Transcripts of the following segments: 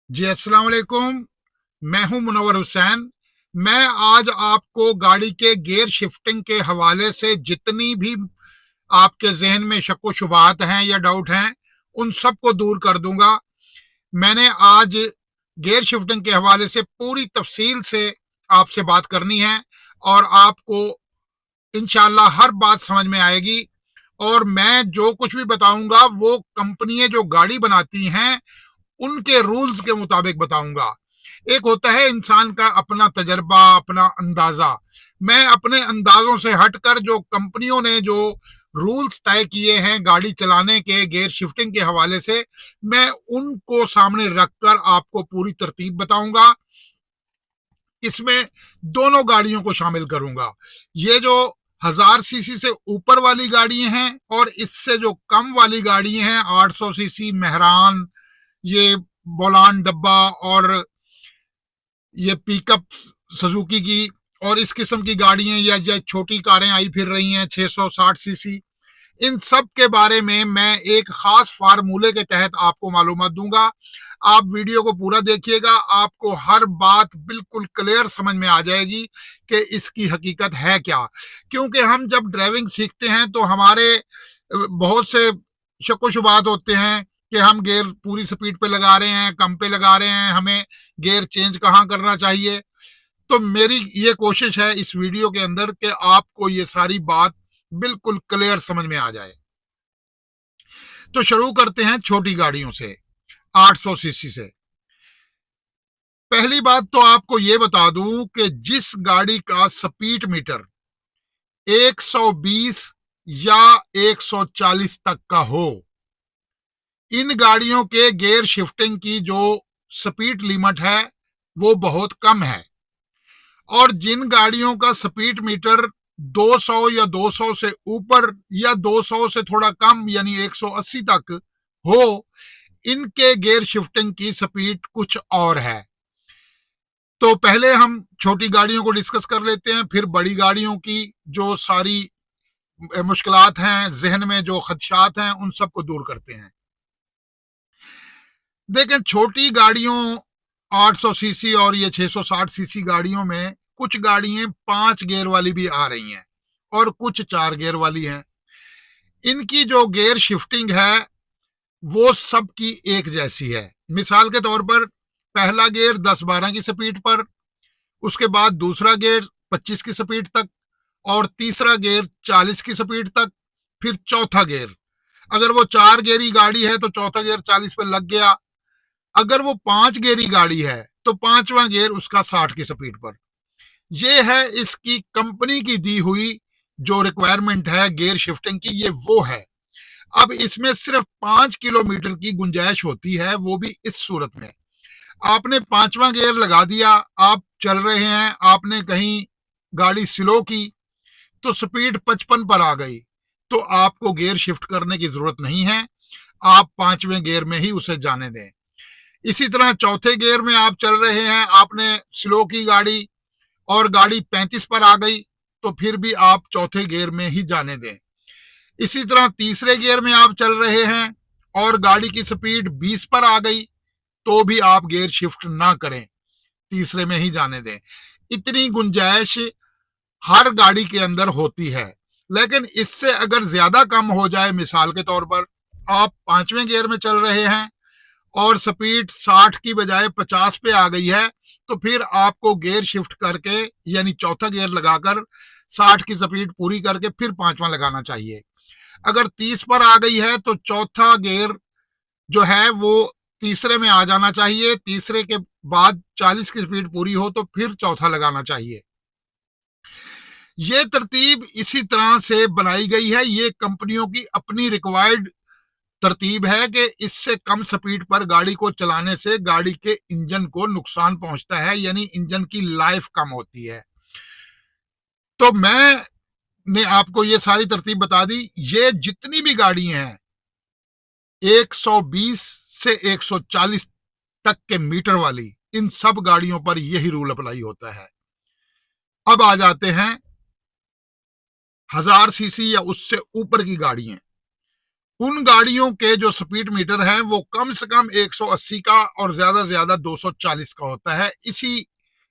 जी अस्सलाम वालेकुम। मैं हूं मुनव्वर हुसैन। मैं आज आपको गाड़ी के गियर शिफ्टिंग के हवाले से जितनी भी आपके जहन में शक व शुबहात हैं या डाउट हैं, उन सब को दूर कर दूंगा। मैंने आज गियर शिफ्टिंग के हवाले से पूरी तफसील से आपसे बात करनी है और आपको इंशाल्लाह हर बात समझ में आएगी। और मैं जो कुछ भी बताऊंगा वो कंपनियां जो गाड़ी बनाती हैं उनके रूल्स के मुताबिक बताऊंगा। एक होता है इंसान का अपना तजर्बा, अपना अंदाजा। मैं अपने अंदाजों से हटकर जो कंपनियों ने जो रूल्स तय किए हैं गाड़ी चलाने के गियर शिफ्टिंग के हवाले से, मैं उनको सामने रखकर आपको पूरी तरतीब बताऊंगा। इसमें दोनों गाड़ियों को शामिल करूंगा। ये जो 1000 सीसी से ऊपर वाली गाड़ी हैं और इससे जो कम वाली गाड़ी हैं, 800 सीसी मेहरान, ये बोलान डब्बा और ये पिकअप सुजुकी की और इस किस्म की गाड़ियां या छोटी कारें आई फिर रही हैं 660 सीसी, इन सब के बारे में मैं एक खास फार्मूले के तहत आपको मालूमात दूंगा। आप वीडियो को पूरा देखिएगा, आपको हर बात बिल्कुल क्लियर समझ में आ जाएगी कि इसकी हकीकत है क्या। क्योंकि हम जब ड्राइविंग सीखते हैं तो हमारे बहुत से शक व शुबहात होते हैं कि हम गियर पूरी स्पीड पे लगा रहे हैं, कम पे लगा रहे हैं, हमें गियर चेंज कहाँ करना चाहिए। तो मेरी ये कोशिश है इस वीडियो के अंदर कि आपको ये सारी बात बिल्कुल क्लियर समझ में आ जाए। तो शुरू करते हैं छोटी गाड़ियों से, 800 सीसी से। पहली बात तो आपको ये बता दूं कि जिस गाड़ी का स्पीड मीटर 120 या 140 तक का हो, इन गाड़ियों के गियर शिफ्टिंग की जो स्पीड लिमिट है वो बहुत कम है। और जिन गाड़ियों का स्पीड मीटर 200 या 200 से ऊपर या 200 से थोड़ा कम यानी 180 तक हो, इनके गियर शिफ्टिंग की स्पीड कुछ और है। तो पहले हम छोटी गाड़ियों को डिस्कस कर लेते हैं, फिर बड़ी गाड़ियों की जो सारी मुश्किलात हैं, जहन में जो खदशात हैं, उन सबको दूर करते हैं। देखें, छोटी गाड़ियों 800 सीसी और ये 660 सीसी गाड़ियों में कुछ गाड़ियां 5 गियर वाली भी आ रही हैं और कुछ 4 गियर वाली हैं। इनकी जो गियर शिफ्टिंग है वो सबकी एक जैसी है। मिसाल के तौर पर पहला गियर 10-12 की स्पीड पर, उसके बाद दूसरा गियर 25 की स्पीड तक और तीसरा गियर 40 की स्पीड तक, फिर चौथा गियर। अगर वो 4 गियरी गाड़ी है तो चौथा गियर 40 पे लग गया। अगर वो 5 गियरी गाड़ी है तो पांचवा गियर उसका 60 की स्पीड पर। ये है इसकी कंपनी की दी हुई जो रिक्वायरमेंट है गियर शिफ्टिंग की, ये वो है। अब इसमें सिर्फ 5 किलोमीटर की गुंजाइश होती है, वो भी इस सूरत में आपने पांचवा गियर लगा दिया, आप चल रहे हैं, आपने कहीं गाड़ी स्लो की तो स्पीड 55 पर आ गई, तो आपको गियर शिफ्ट करने की जरूरत नहीं है, आप पांचवें गियर में ही उसे जाने दें। इसी तरह चौथे गियर में आप चल रहे हैं, आपने स्लो की गाड़ी और गाड़ी 35 पर आ गई, तो फिर भी आप चौथे गियर में ही जाने दें। इसी तरह तीसरे गियर में आप चल रहे हैं और गाड़ी की स्पीड 20 पर आ गई, तो भी आप गियर शिफ्ट ना करें, तीसरे में ही जाने दें। इतनी गुंजाइश हर गाड़ी के अंदर होती है। लेकिन इससे अगर ज्यादा कम हो जाए, मिसाल के तौर पर आप पांचवें गियर में चल रहे हैं और स्पीड 60 की बजाय 50 पे आ गई है, तो फिर आपको गियर शिफ्ट करके यानी चौथा गियर लगाकर 60 की स्पीड पूरी करके फिर पांचवा लगाना चाहिए। अगर 30 पर आ गई है तो चौथा गियर जो है वो तीसरे में आ जाना चाहिए, तीसरे के बाद 40 की स्पीड पूरी हो तो फिर चौथा लगाना चाहिए। ये तरतीब इसी तरह से बनाई गई है, ये कंपनियों की अपनी रिक्वायर्ड तरतीब है कि इससे कम स्पीड पर गाड़ी को चलाने से गाड़ी के इंजन को नुकसान पहुंचता है, यानी इंजन की लाइफ कम होती है। तो मैंने आपको ये सारी तरतीब बता दी। ये जितनी भी गाड़ी हैं 120 से 140 तक के मीटर वाली, इन सब गाड़ियों पर यही रूल अप्लाई होता है। अब आ जाते हैं 1000 सीसी या उससे ऊपर की गाड़ियां। उन गाड़ियों के जो स्पीड मीटर हैं वो कम से कम 180 का और ज्यादा से ज्यादा 240 का होता है। इसी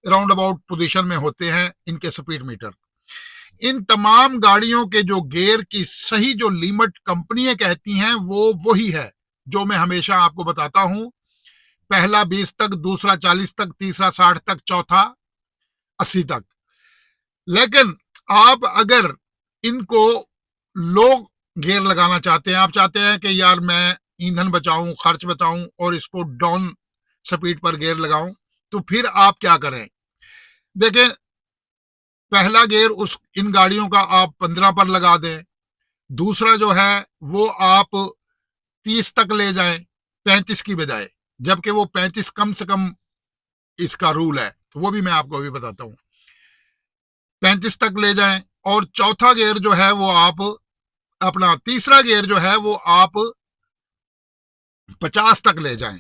राउंड अबाउट पोजीशन में होते हैं इनके स्पीड मीटर। इन तमाम गाड़ियों के जो गियर की सही जो लिमिट कंपनियां कहती हैं वो वही है जो मैं हमेशा आपको बताता हूं। पहला 20 तक, दूसरा 40 तक, तीसरा 60 तक, चौथा 80 तक। लेकिन आप अगर इनको लो गियर लगाना चाहते हैं, आप चाहते हैं कि यार मैं ईंधन बचाऊं, खर्च बचाऊं और इसको डाउन स्पीड पर गियर लगाऊं, तो फिर आप क्या करें। देखें, पहला गियर इन गाड़ियों का आप 15 पर लगा दें, दूसरा जो है वो आप 30 तक ले जाएं 35 की बजाय, जबकि वो 35 कम से कम इसका रूल है, तो वो भी मैं आपको अभी बताता हूं। 35 तक ले जाएं और चौथा गियर जो है वो आप अपना तीसरा गियर जो है वो आप 50 तक ले जाएं।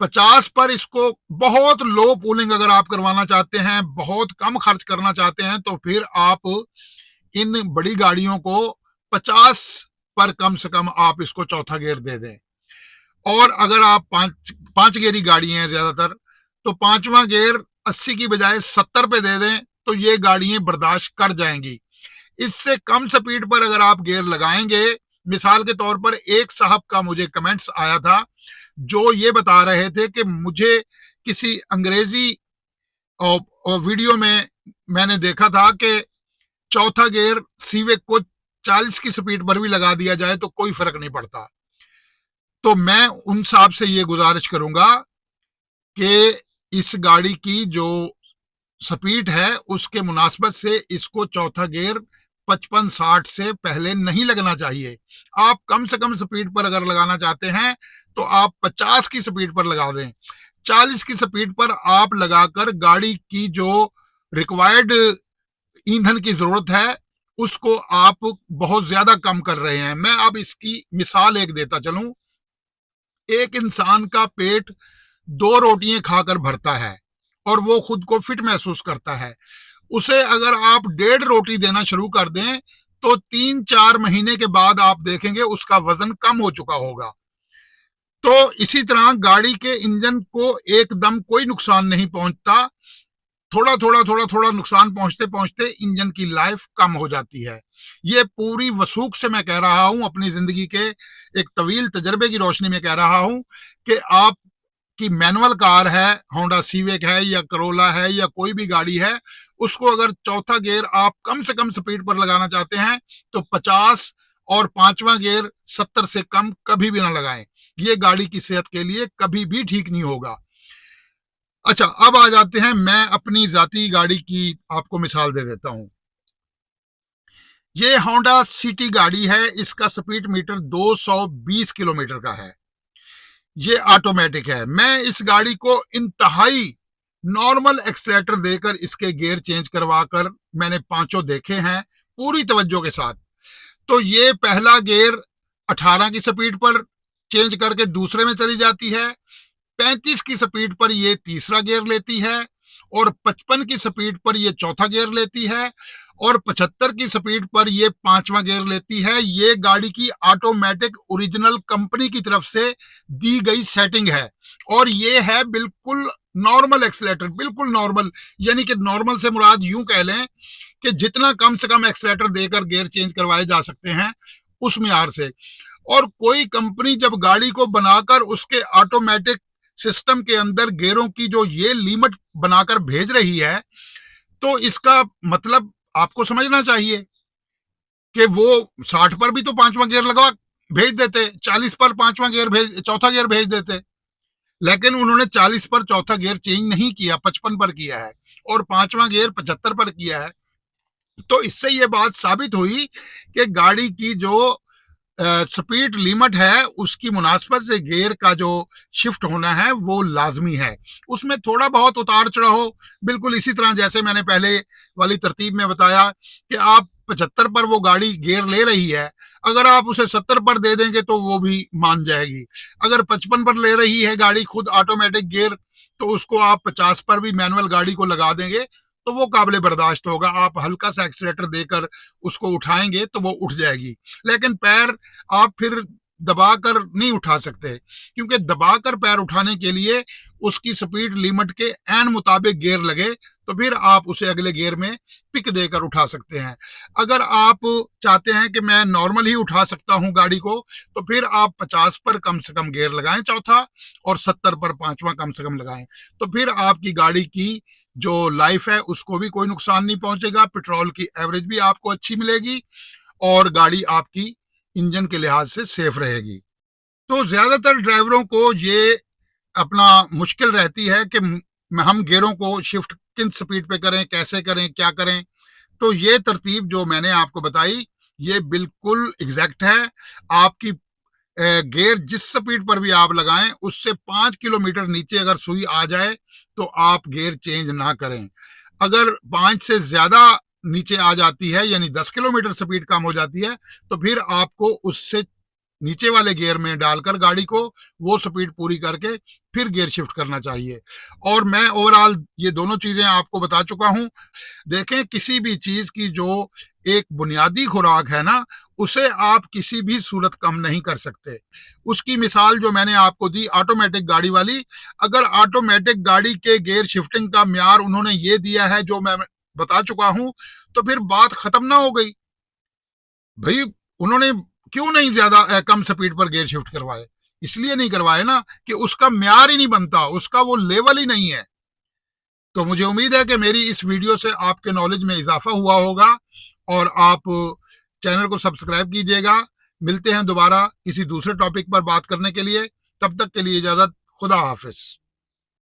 50 पर इसको बहुत लो पूलिंग अगर आप करवाना चाहते हैं, बहुत कम खर्च करना चाहते हैं, तो फिर आप इन बड़ी गाड़ियों को 50 पर कम से कम आप इसको चौथा गियर दे दें। और अगर आप पांच गियरी गाड़ी हैं ज्यादातर, तो पांचवा गियर 80 की बजाय 70 पे दे दें, तो ये गाड़ियां बर्दाश्त कर जाएंगी। इससे कम स्पीड पर अगर आप गियर लगाएंगे, मिसाल के तौर पर एक साहब का मुझे कमेंट्स आया था जो ये बता रहे थे कि मुझे किसी अंग्रेजी वीडियो में मैंने देखा था कि चौथा गियर सीवे को 40 की स्पीड पर भी लगा दिया जाए तो कोई फर्क नहीं पड़ता। तो मैं उन साहब से ये गुजारिश करूंगा कि इस गाड़ी की जो स्पीड है उसके मुनासबत से इसको चौथा गियर 55-60 से पहले नहीं लगना चाहिए। आप कम से कम स्पीड पर अगर लगाना चाहते हैं तो आप 50 की स्पीड पर लगा दें। 40 की स्पीड पर आप लगाकर गाड़ी की जो रिक्वायर्ड ईंधन की जरूरत है उसको आप बहुत ज्यादा कम कर रहे हैं। मैं अब इसकी मिसाल एक देता चलूं। एक इंसान का पेट 2 रोटियां खाकर भरता है और वो खुद को फिट महसूस करता है। उसे अगर आप 1.5 रोटी देना शुरू कर दें तो 3-4 महीने के बाद आप देखेंगे उसका वजन कम हो चुका होगा। तो इसी तरह गाड़ी के इंजन को एकदम कोई नुकसान नहीं पहुंचता, थोड़ा थोड़ा नुकसान पहुंचते पहुंचते इंजन की लाइफ कम हो जाती है। ये पूरी वसूख से मैं कह रहा हूं, अपनी जिंदगी के एक तवील तजर्बे की रोशनी में कह रहा हूं कि आप की मैनुअल कार है, होंडा सीविक है या करोला है या कोई भी गाड़ी है, उसको अगर चौथा गियर आप कम से कम स्पीड पर लगाना चाहते हैं तो 50 और पांचवा गियर 70 से कम कभी भी ना लगाएं। ये गाड़ी की सेहत के लिए कभी भी ठीक नहीं होगा। अच्छा, अब आ जाते हैं, मैं अपनी जाती गाड़ी की आपको मिसाल दे देता हूं। ये होंडा सिटी गाड़ी है, इसका स्पीड मीटर 220 किलोमीटर का है, ये ऑटोमेटिक है। मैं इस गाड़ी को इंतहाई नॉर्मल एक्सीलेटर देकर इसके गियर चेंज करवाकर मैंने पांचों देखे हैं पूरी तवज्जो के साथ। तो ये पहला गियर 18 की स्पीड पर चेंज करके दूसरे में चली जाती है, 35 की स्पीड पर ये तीसरा गियर लेती है और 55 की स्पीड पर ये चौथा गियर लेती है और 75 की स्पीड पर ये पांचवा गियर लेती है। ये गाड़ी की ऑटोमेटिक ओरिजिनल कंपनी की तरफ से दी गई सेटिंग है और ये है बिल्कुल नॉर्मल एक्सीलेटर, बिल्कुल नॉर्मल। यानी कि नॉर्मल से मुराद यूं कह लें कि जितना कम से कम एक्सीलेटर देकर गियर चेंज करवाए जा सकते हैं उस मियार से। और कोई कंपनी जब गाड़ी को बनाकर उसके ऑटोमेटिक सिस्टम के अंदर गियरों की जो ये लिमिट बनाकर भेज रही है, तो इसका मतलब आपको समझना चाहिए कि वो 60 पर भी तो पांचवा गियर लगा भेज देते, 40 पर पांचवा गियर चौथा गियर भेज देते, लेकिन उन्होंने 40 पर चौथा गियर चेंज नहीं किया, 55 पर किया है और पांचवा गियर 75 पर किया है। तो इससे ये बात साबित हुई कि गाड़ी की जो स्पीड लिमिट है उसकी मुनासबत से गियर का जो शिफ्ट होना है वो लाजमी है। उसमें थोड़ा बहुत उतार चढ़ाव हो, बिल्कुल इसी तरह जैसे मैंने पहले वाली तरतीब में बताया कि आप 75 पर वो गाड़ी गियर ले रही है, अगर आप उसे 70 पर दे देंगे तो वो भी मान जाएगी। अगर 55 पर ले रही है गाड़ी खुद ऑटोमेटिक गियर, तो उसको आप 50 पर भी मैनुअल गाड़ी को लगा देंगे तो वो काबिल बर्दाश्त होगा। आप हल्का सा एक्सीलेटर देकर उसको उठाएंगे तो वो उठ जाएगी, लेकिन पैर आप फिर दबाकर नहीं उठा सकते, क्योंकि दबाकर पैर उठाने के लिए उसकी स्पीड लिमिट के एन मुताबिक गियर लगे, तो फिर आप उसे अगले गियर में पिक देकर उठा सकते हैं। अगर आप चाहते हैं कि मैं नॉर्मल ही उठा सकता हूं गाड़ी को, तो फिर आप 50 पर कम से कम गियर लगाएं चौथा, और 70 पर पांचवा कम से कम लगाएं, तो फिर आपकी गाड़ी की जो लाइफ है उसको भी कोई नुकसान नहीं पहुंचेगा, पेट्रोल की एवरेज भी आपको अच्छी मिलेगी, और गाड़ी आपकी इंजन के लिहाज से सेफ रहेगी। तो ज्यादातर ड्राइवरों को ये अपना मुश्किल रहती है कि हम गियरों को शिफ्ट किन स्पीड पे करें, कैसे करें, क्या करें। तो ये तरतीब जो मैंने आपको बताई ये बिल्कुल एग्जैक्ट है। आपकी गियर जिस स्पीड पर भी आप लगाएं उससे 5 किलोमीटर नीचे अगर सुई आ जाए तो आप गियर चेंज ना करें। अगर 5 से ज्यादा नीचे आ जाती है, यानी 10 किलोमीटर स्पीड कम हो जाती है, तो फिर आपको उससे नीचे वाले गियर में डालकर गाड़ी को वो स्पीड पूरी करके फिर गियर शिफ्ट करना चाहिए। और मैं ओवरऑल ये दोनों चीजें आपको बता चुका हूं। देखें, किसी भी चीज की जो एक बुनियादी खुराक है ना, उसे आप किसी भी सूरत कम नहीं कर सकते। उसकी मिसाल जो मैंने आपको दी ऑटोमेटिक गाड़ी वाली, अगर ऑटोमेटिक गाड़ी के गियर शिफ्टिंग का म्यार उन्होंने ये दिया है जो मैं बता चुका हूं, तो फिर बात खत्म ना हो गई। भाई उन्होंने क्यों नहीं ज्यादा कम स्पीड पर गियर शिफ्ट करवाए? इसलिए नहीं करवाए ना कि उसका म्यार ही नहीं बनता, उसका वो लेवल ही नहीं है। तो मुझे उम्मीद है कि मेरी इस वीडियो से आपके नॉलेज में इजाफा हुआ होगा, और आप चैनल को सब्सक्राइब कीजिएगा। मिलते हैं दोबारा किसी दूसरे टॉपिक पर बात करने के लिए। तब तक के लिए इजाजत। खुदा हाफिज।